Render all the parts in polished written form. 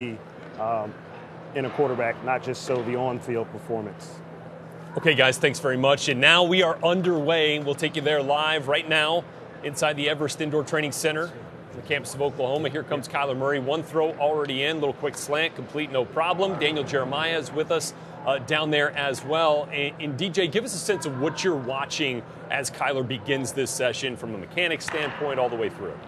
um, in a quarterback, not just so the on-field performance. Okay, guys, thanks very much. And now we are underway. We'll take you there live right now inside the Everest Indoor Training Center, the campus of Oklahoma. Here comes Kyler Murray. One throw already in, little quick slant, complete, no problem. Daniel Jeremiah is with us down there as well. And DJ, give us a sense of what you're watching as Kyler begins this session from a mechanics standpoint all the way through.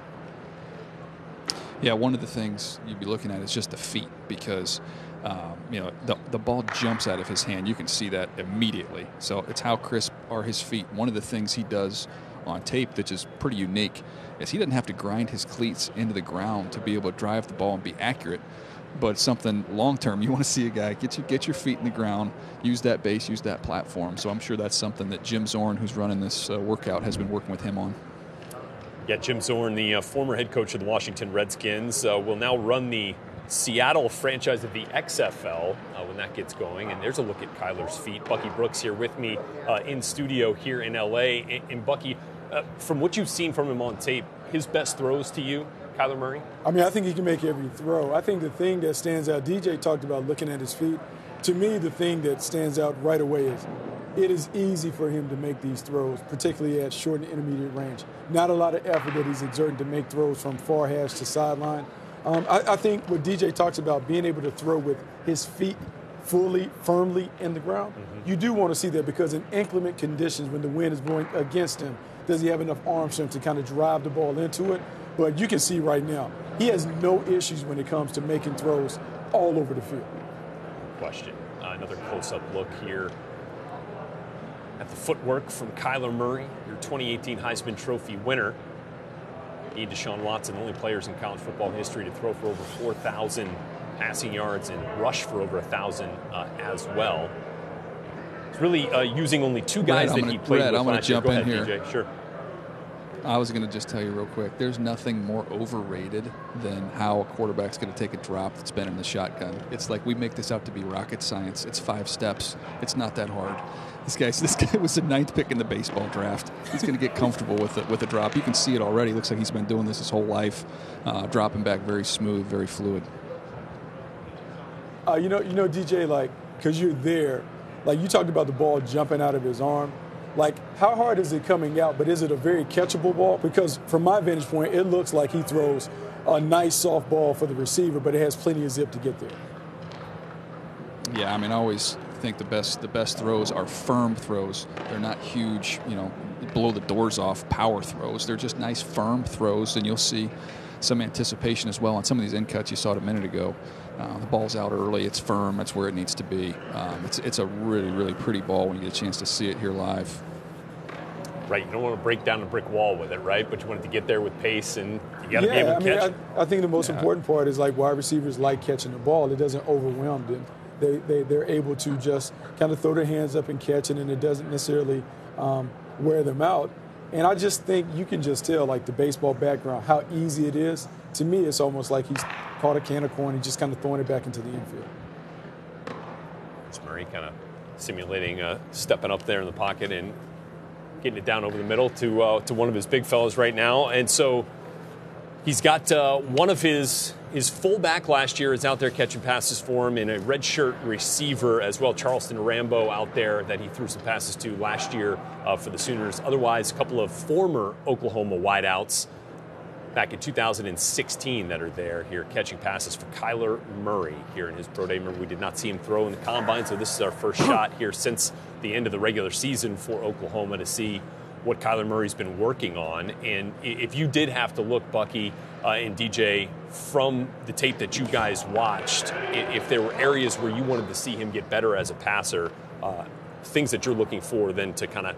Yeah, one of the things you'd be looking at is just the feet because, the ball jumps out of his hand. You can see that immediately. So it's how crisp are his feet. One of the things he does on tape that is pretty unique is he doesn't have to grind his cleats into the ground to be able to drive the ball and be accurate. But something long-term, you want to see a guy get your feet in the ground, use that base, use that platform. So I'm sure that's something that Jim Zorn, who's running this workout, has been working with him on. Yeah, Jim Zorn, the former head coach of the Washington Redskins, will now run the Seattle franchise of the XFL when that gets going. And there's a look at Kyler's feet. Bucky Brooks here with me in studio here in L.A. And Bucky, from what you've seen from him on tape, his best throws to you, Kyler Murray? I mean, I think he can make every throw. I think the thing that stands out, DJ talked about looking at his feet. To me, the thing that stands out right away is it is easy for him to make these throws, particularly at short and intermediate range. Not a lot of effort that he's exerting to make throws from far hash to sideline. I think what DJ talks about, being able to throw with his feet firmly in the ground, you do want to see that because in inclement conditions, when the wind is blowing against him, does he have enough arm strength to kind of drive the ball into it? But you can see right now, he has no issues when it comes to making throws all over the field. Question. Another close-up look here at the footwork from Kyler Murray, your 2018 Heisman Trophy winner. He and Deshaun Watson, the only players in college football history to throw for over 4,000 passing yards and rush for over 1,000 as well. It's really using only two guys that he played with. I'm going to jump in here. DJ. Sure. I was going to just tell you real quick, there's nothing more overrated than how a quarterback's going to take a drop that's been in the shotgun. It's like we make this out to be rocket science. It's 5 steps. It's not that hard. This guy was the 9th pick in the baseball draft. He's going to get comfortable with a drop. You can see it already. Looks like he's been doing this his whole life, dropping back very smooth, very fluid. DJ, because you're there, you talked about the ball jumping out of his arm. How hard is it coming out, but is it a very catchable ball? Because from my vantage point, it looks like he throws a nice soft ball for the receiver, but it has plenty of zip to get there. Yeah, I mean, I always think the best throws are firm throws. They're not huge, blow the doors off power throws. They're just nice firm throws, and you'll see some anticipation as well on some of these in cuts. You saw it a minute ago. The ball's out early. It's firm. That's where it needs to be. It's a really, really pretty ball when you get a chance to see it here live. Right. You don't want to break down a brick wall with it, right? But you want it to get there with pace, and you got to be able to catch it. I think the most important part is wide receivers like catching the ball. It doesn't overwhelm them. They're able to just kind of throw their hands up and catch it, and it doesn't necessarily wear them out. And I just think you can just tell, the baseball background, how easy it is. To me, it's almost like he's caught a can of corn and just kind of throwing it back into the infield. It's Murray kind of simulating stepping up there in the pocket and getting it down over the middle to one of his big fellas right now. And so he's got one of his fullback last year is out there catching passes for him, and a redshirt receiver as well, Charleston Rambo, out there that he threw some passes to last year for the Sooners. Otherwise, a couple of former Oklahoma wideouts back in 2016 that are there here catching passes for Kyler Murray here in his pro day. Remember, we did not see him throw in the combine, so this is our first shot here since the end of the regular season for Oklahoma to see what Kyler Murray's been working on. And if you did have to look, Bucky and DJ, from the tape that you guys watched, if there were areas where you wanted to see him get better as a passer, things that you're looking for then to kind of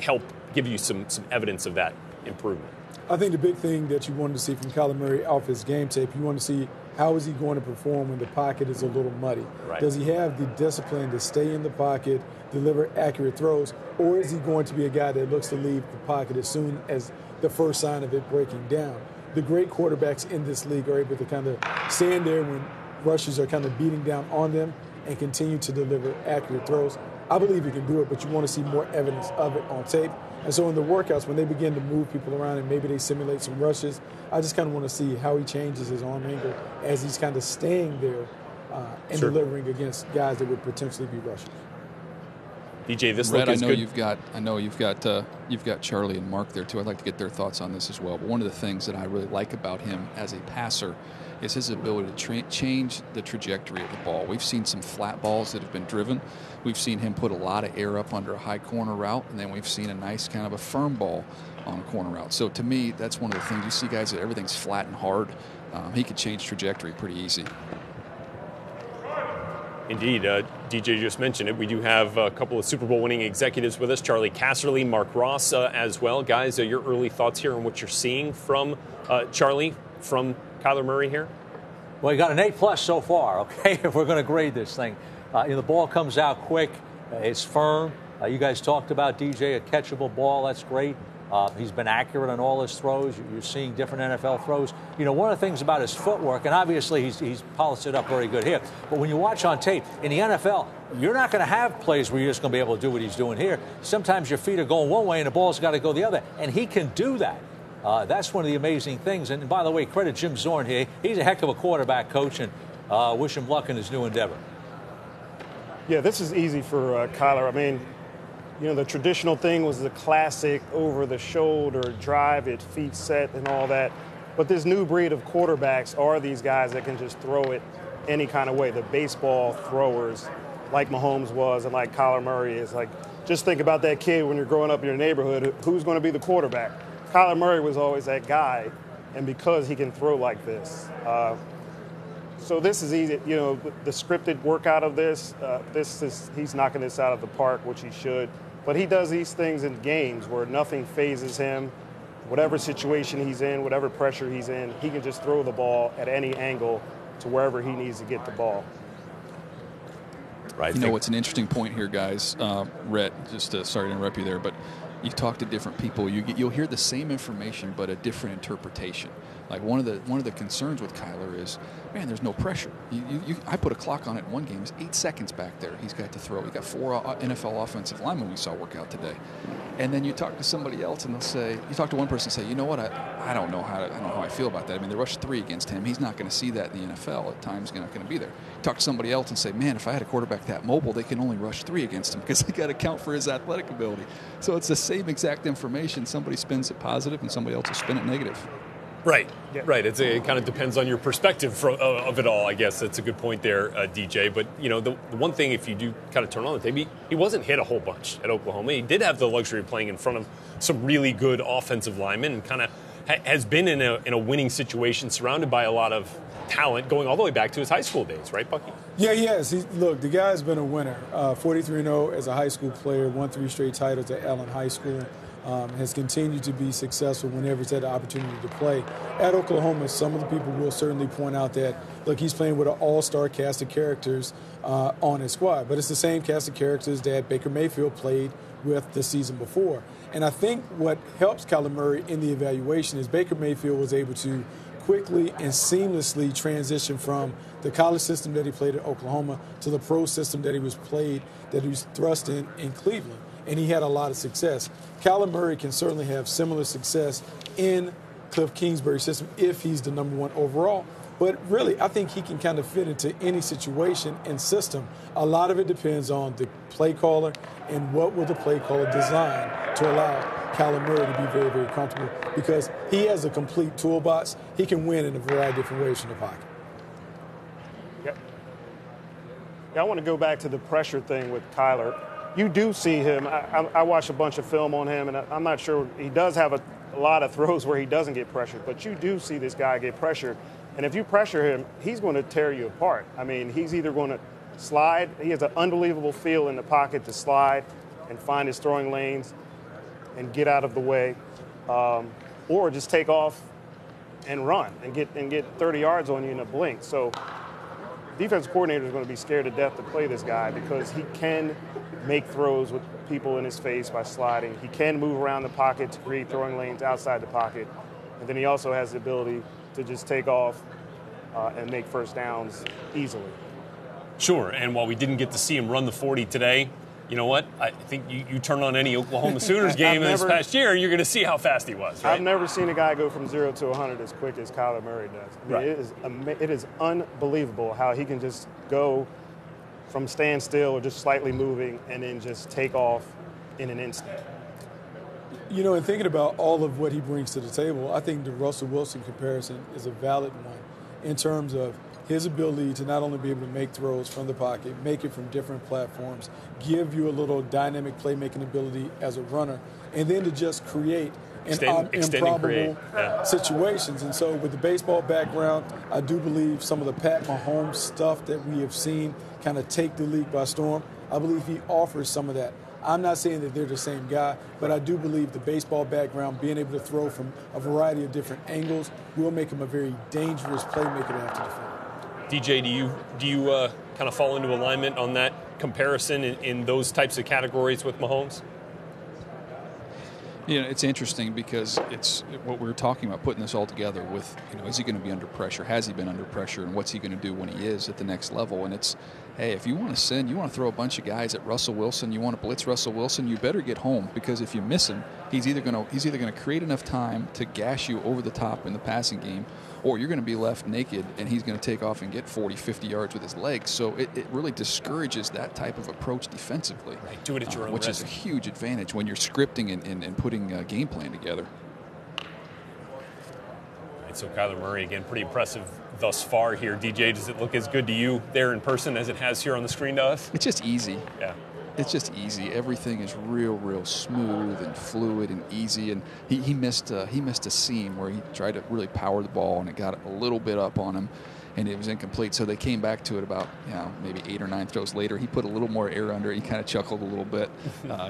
help give you some evidence of that improvement. I think the big thing that you wanted to see from Kyler Murray off his game tape, you want to see how is he going to perform when the pocket is a little muddy. Right. Does he have the discipline to stay in the pocket, deliver accurate throws, or is he going to be a guy that looks to leave the pocket as soon as the first sign of it breaking down? The great quarterbacks in this league are able to kind of stand there when rushers are kind of beating down on them and continue to deliver accurate throws. I believe he can do it, but you want to see more evidence of it on tape. And so in the workouts, when they begin to move people around and maybe they simulate some rushes, I just kind of want to see how he changes his arm angle as he's kind of staying there and delivering against guys that would potentially be rushers. DJ, this Red, look is good. You've got Charlie and Mark there too. I'd like to get their thoughts on this as well. But one of the things that I really like about him as a passer is his ability to change the trajectory of the ball. We've seen some flat balls that have been driven. We've seen him put a lot of air up under a high corner route, and then we've seen a nice kind of a firm ball on a corner route. So to me, that's one of the things. You see guys that everything's flat and hard. He could change trajectory pretty easy. Indeed, DJ just mentioned it. We do have a couple of Super Bowl winning executives with us, Charlie Casserly, Mark Ross as well. Guys, your early thoughts here on what you're seeing from Charlie, from Kyler Murray here? Well, you got an A+ so far, okay, if we're going to grade this thing. The ball comes out quick. It's firm. You guys talked about DJ, a catchable ball. That's great. He's been accurate on all his throws. You're seeing different NFL throws. One of the things about his footwork, and obviously he's polished it up very good here, but when you watch on tape, in the NFL, you're not going to have plays where you're just going to be able to do what he's doing here. Sometimes your feet are going one way and the ball's got to go the other, and he can do that. That's one of the amazing things. And by the way, credit Jim Zorn here. He's a heck of a quarterback coach, and wish him luck in his new endeavor. Yeah, this is easy for Kyler. I mean, the traditional thing was the classic over-the-shoulder drive it, feet set, and all that. But this new breed of quarterbacks are these guys that can just throw it any kind of way. The baseball throwers, like Mahomes was and like Kyler Murray is. Like, just think about that kid when you're growing up in your neighborhood. Who's going to be the quarterback? Kyler Murray was always that guy, and because he can throw like this. So this is easy. The scripted workout of this, he's knocking this out of the park, which he should. But he does these things in games where nothing phases him. Whatever situation he's in, whatever pressure he's in, he can just throw the ball at any angle to wherever he needs to get the ball. Right. It's an interesting point here, guys. Rhett, just sorry to interrupt you there, but you talk to different people, you'll hear the same information but a different interpretation. Like one of the concerns with Kyler is, man, there's no pressure. I put a clock on it in one game. It's 8 seconds back there. He's got to throw. He got 4 NFL offensive linemen we saw work out today. And then you talk to somebody else and they'll say, you talk to one person and say, you know what, I don't know how I feel about that. I mean, they rushed 3 against him. He's not going to see that in the NFL. At times, he's not going to be there. You talk to somebody else and say, man, if I had a quarterback that mobile, they can only rush 3 against him because they got to count for his athletic ability. So it's the same exact information. Somebody spins it positive and somebody else will spin it negative. Right, yeah. Right. It kind of depends on your perspective of it all, I guess. That's a good point there, DJ. But, the one thing, if you do kind of turn on the tape, he wasn't hit a whole bunch at Oklahoma. He did have the luxury of playing in front of some really good offensive linemen and kind of has been in a winning situation, surrounded by a lot of talent going all the way back to his high school days, right, Bucky? Yeah, he has. Look, the guy's been a winner. 43-0 as a high school player, won 3 straight titles at Allen High School. Has continued to be successful whenever he's had the opportunity to play. At Oklahoma, some of the people will certainly point out that, look, he's playing with an all-star cast of characters on his squad. But it's the same cast of characters that Baker Mayfield played with the season before. And I think what helps Kyler Murray in the evaluation is Baker Mayfield was able to quickly and seamlessly transition from the college system that he played at Oklahoma to the pro system that he was thrust in Cleveland. And he had a lot of success. Kyler Murray can certainly have similar success in Cliff Kingsbury's system if he's the number 1 overall. But really, I think he can kind of fit into any situation and system. A lot of it depends on the play caller and what will the play caller design to allow Kyler Murray to be very, very comfortable, because he has a complete toolbox. He can win in a variety of different ways from the pocket. Yep. Yeah, I want to go back to the pressure thing with Kyler. You do see him. I watched a bunch of film on him, and I'm not sure. He does have a lot of throws where he doesn't get pressured, but you do see this guy get pressured. And if you pressure him, he's going to tear you apart. I mean, he's either going to slide. He has an unbelievable feel in the pocket to slide and find his throwing lanes and get out of the way, or just take off and run and get 30 yards on you in a blink. So defensive coordinator is going to be scared to death to play this guy because he can make throws with people in his face by sliding. He can move around the pocket to create throwing lanes outside the pocket. And then he also has the ability to just take off and make first downs easily. Sure, and while we didn't get to see him run the 40 today, you know what? I think you turn on any Oklahoma Sooners game this past year, and you're going to see how fast he was. Right? I've never seen a guy go from 0 to 100 as quick as Kyler Murray does. I mean, it is unbelievable how he can just go from standstill or just slightly moving and then just take off in an instant. You know, and thinking about all of what he brings to the table, I think the Russell Wilson comparison is a valid one in terms of his ability to not only be able to make throws from the pocket, make it from different platforms, give you a little dynamic playmaking ability as a runner, and then to just create improbable situations. And so with the baseball background, I do believe some of the Pat Mahomes stuff that we have seen kind of take the league by storm, I believe he offers some of that. I'm not saying that they're the same guy, but I do believe the baseball background, being able to throw from a variety of different angles, will make him a very dangerous playmaker to have to defend. DJ, do you kind of fall into alignment on that comparison in those types of categories with Mahomes? You know, it's interesting because it's what we were talking about, putting this all together with, is he going to be under pressure? Has he been under pressure? And what's he going to do when he is at the next level? And it's, hey, if you want to throw a bunch of guys at Russell Wilson, you want to blitz Russell Wilson, you better get home, because if you miss him, he's either going to create enough time to gash you over the top in the passing game, or you're going to be left naked and he's going to take off and get 40, 50 yards with his legs. So it really discourages that type of approach defensively. Right, do it at your own which risk. is a huge advantage when you're scripting and putting a game plan together. And so Kyler Murray, again, pretty impressive thus far here. DJ, does it look as good to you there in person as it has here on the screen to us? It's just easy. Yeah. It's just easy. Everything is real smooth and fluid and easy. And he missed a seam where he tried to really power the ball and it got a little bit up on him, and it was incomplete. So they came back to it about maybe 8 or 9 throws later. He put a little more air under it. He kind of chuckled a little bit,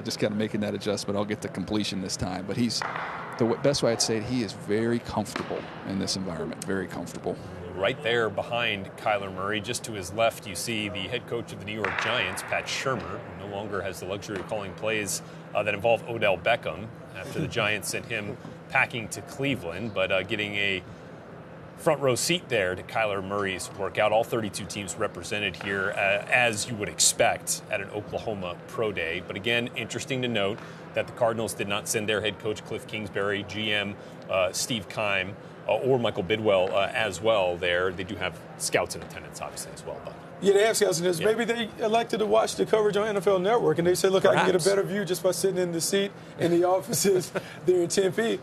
just kind of making that adjustment. I'll get the completion this time. But the best way I'd say it, he is very comfortable in this environment. Very comfortable. Right there behind Kyler Murray, just to his left, you see the head coach of the New York Giants, Pat Shurmur, who no longer has the luxury of calling plays that involve Odell Beckham after the Giants sent him packing to Cleveland, but getting a front row seat there to Kyler Murray's workout. All 32 teams represented here, as you would expect at an Oklahoma Pro Day. But again, interesting to note that the Cardinals did not send their head coach Cliff Kingsbury, GM Steve Keim, or Michael Bidwell as well there. They do have scouts in attendance, obviously, as well. But yeah, they have scouts in attendance. Maybe they elected to watch the coverage on NFL Network, and they said, look, perhaps. I can get a better view just by sitting in the seat in the offices there in Tempe.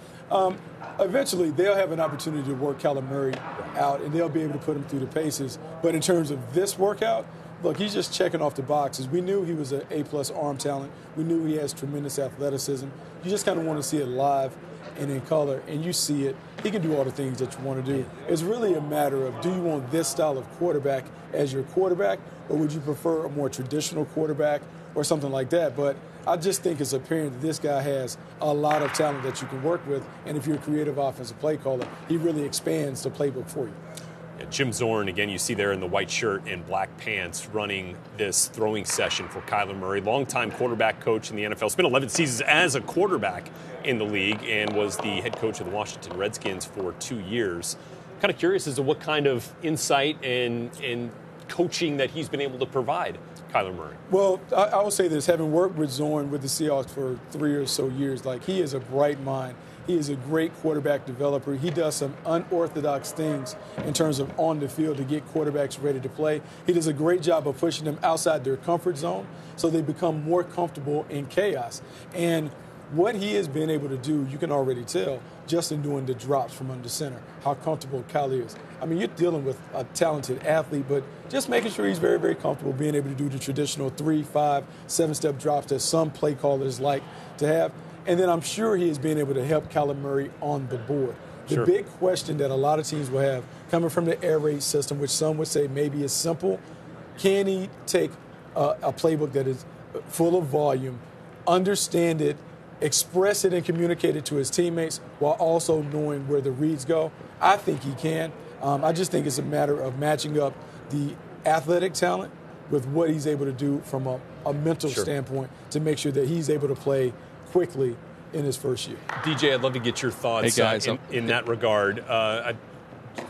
Eventually, they'll have an opportunity to work Kyler Murray out, and they'll be able to put him through the paces. But in terms of this workout, look, he's just checking off the boxes. We knew he was an A-plus arm talent. We knew he has tremendous athleticism. You just kind of want to see it live and in color, and you see it. He can do all the things that you want to do. It's really a matter of, do you want this style of quarterback as your quarterback, or would you prefer a more traditional quarterback or something like that? But I just think it's apparent that this guy has a lot of talent that you can work with, and if you're a creative offensive play caller, he really expands the playbook for you. Yeah, Jim Zorn, again, you see there in the white shirt and black pants running this throwing session for Kyler Murray, longtime quarterback coach in the NFL. Spent 11 seasons as a quarterback in the league and was the head coach of the Washington Redskins for 2 years. Kind of curious as to what kind of insight and coaching that he's been able to provide Kyler Murray. Well, I will say this, having worked with Zorn with the Seahawks for 3 or so years, he is a bright mind. He is a great quarterback developer. He does some unorthodox things in terms of on the field to get quarterbacks ready to play. He does a great job of pushing them outside their comfort zone so they become more comfortable in chaos. And what he has been able to do, you can already tell just in doing the drops from under center, how comfortable Kyler is. I mean, you're dealing with a talented athlete, but just making sure he's very, very comfortable being able to do the traditional 3, 5, 7-step drops that some play callers like to have. And then I'm sure he is being able to help Kyler Murray on the board. The big question that a lot of teams will have coming from the air raid system, which some would say maybe is simple, can he take a playbook that is full of volume, understand it, express it and communicate it to his teammates while also knowing where the reads go? I think he can. I just think it's a matter of matching up the athletic talent with what he's able to do from a mental standpoint to make sure that he's able to play quickly in his first year. DJ, I'd love to get your thoughts hey guys, in that regard.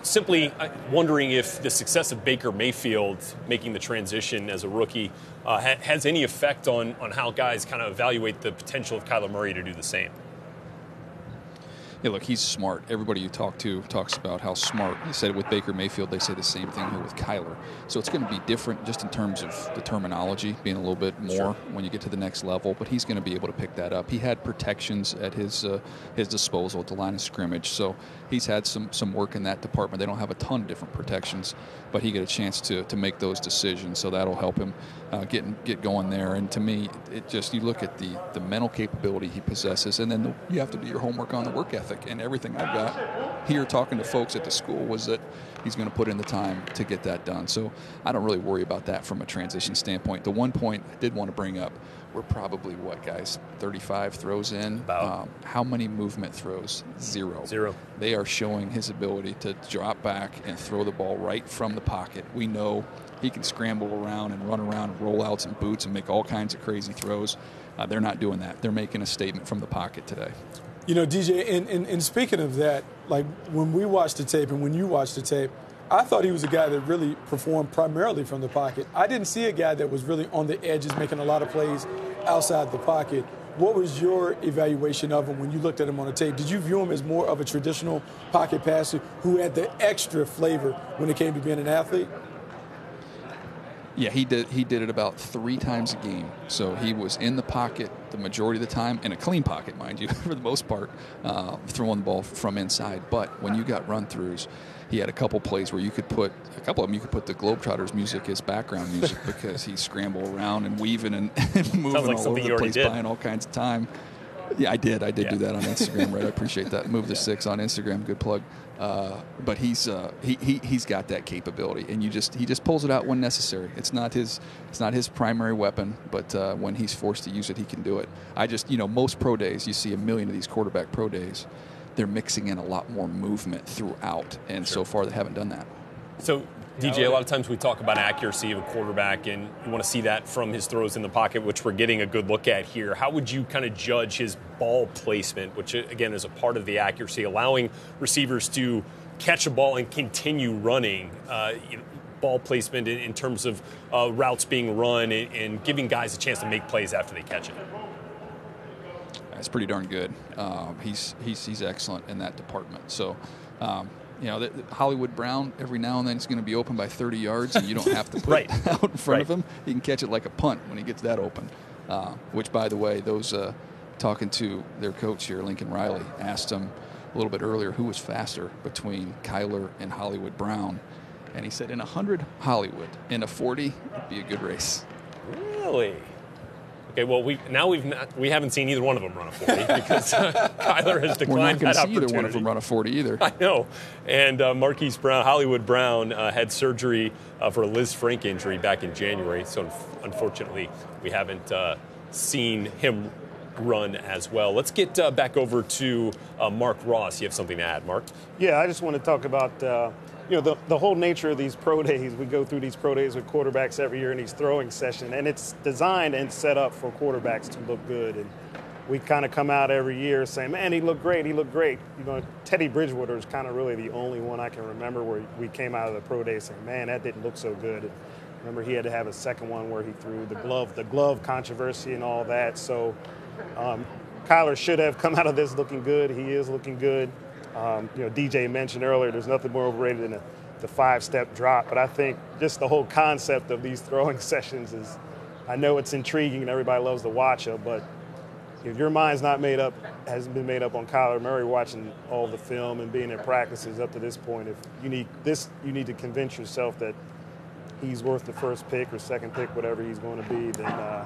simply wondering if the success of Baker Mayfield making the transition as a rookie has any effect on how guys kind of evaluate the potential of Kyler Murray to do the same. Yeah, look, he's smart. Everybody you talk to talks about how smart. He said it with Baker Mayfield. They say the same thing here with Kyler. So it's going to be different just in terms of the terminology, being a little bit more when you get to the next level. But he's going to be able to pick that up. He had protections at his disposal at the line of scrimmage. So he's had some work in that department. They don't have a ton of different protections, but he get a chance to make those decisions. So that'll help him get going there. And to me, it just, you look at the mental capability he possesses, and then you have to do your homework on the work ethic. And everything I've got here talking to folks at the school was that he's going to put in the time to get that done. So I don't really worry about that from a transition standpoint. The one point I did want to bring up, we're probably, 35 throws in? How many movement throws? Zero. They are showing his ability to drop back and throw the ball right from the pocket. We know he can scramble around and run around and roll outs and boots and make all kinds of crazy throws. They're not doing that. They're making a statement from the pocket today. You know, DJ, and speaking of that, like when we watched the tape and when you watched the tape, I thought he was a guy that really performed primarily from the pocket. I didn't see a guy that was really on the edges making a lot of plays outside the pocket. What was your evaluation of him when you looked at him on the tape? Did you view him as more of a traditional pocket passer who had the extra flavor when it came to being an athlete? Yeah, he did it about 3 times a game. So he was in the pocket the majority of the time, in a clean pocket, mind you, for the most part, throwing the ball from inside. But when you got run-throughs, he had a couple plays where you could put the Globetrotters music as background music because he scrambled around and weaving and moving like all over the place, buying all kinds of time. Yeah, I did do that on Instagram, right? I appreciate that. Move the 6 on Instagram, good plug. But he's got that capability, and he just pulls it out when necessary. It's not his primary weapon, but when he's forced to use it, he can do it. Most pro days, you see a million of these quarterback pro days, they're mixing in a lot more movement throughout, and so far they haven't done that. So, DJ, a lot of times we talk about accuracy of a quarterback, and you want to see that from his throws in the pocket, which we're getting a good look at here. How would you kind of judge his ball placement, which, again, is a part of the accuracy, allowing receivers to catch a ball and continue running, ball placement in terms of routes being run and giving guys a chance to make plays after they catch it? That's pretty darn good. He's excellent in that department. So, Hollywood Brown, every now and then, is going to be open by 30 yards, and you don't have to put it out in front of him. He can catch it like a punt when he gets that open. Which, by the way, those talking to their coach here, Lincoln Riley, asked him a little bit earlier who was faster between Kyler and Hollywood Brown. And he said in 100, Hollywood. In a 40, it'd be a good race. Really? Okay, well, we haven't seen either one of them run a 40 because Kyler has declined that opportunity. We're not going to see either one of them run a 40 either. I know. And Marquise Brown, Hollywood Brown, had surgery for a Liz Frank injury back in January. So unfortunately, we haven't seen him run as well. Let's get back over to Mark Ross. You have something to add, Mark? Yeah, I just want to talk about the whole nature of these pro days. We go through these pro days with quarterbacks every year in these throwing sessions, and it's designed and set up for quarterbacks to look good. And we kind of come out every year saying, man, he looked great. Teddy Bridgewater is kind of really the only one I can remember where we came out of the pro day saying, man, that didn't look so good. And remember, he had to have a second one where he threw the glove controversy and all that. So Kyler should have come out of this looking good. He is looking good. DJ mentioned earlier there's nothing more overrated than the 5-step drop, but I think just the whole concept of these throwing sessions is, I know it's intriguing and everybody loves to watch it, but if your mind's hasn't been made up on Kyler Murray watching all the film and being in practices up to this point, if you need to convince yourself that he's worth the first pick or second pick, whatever he's going to be, then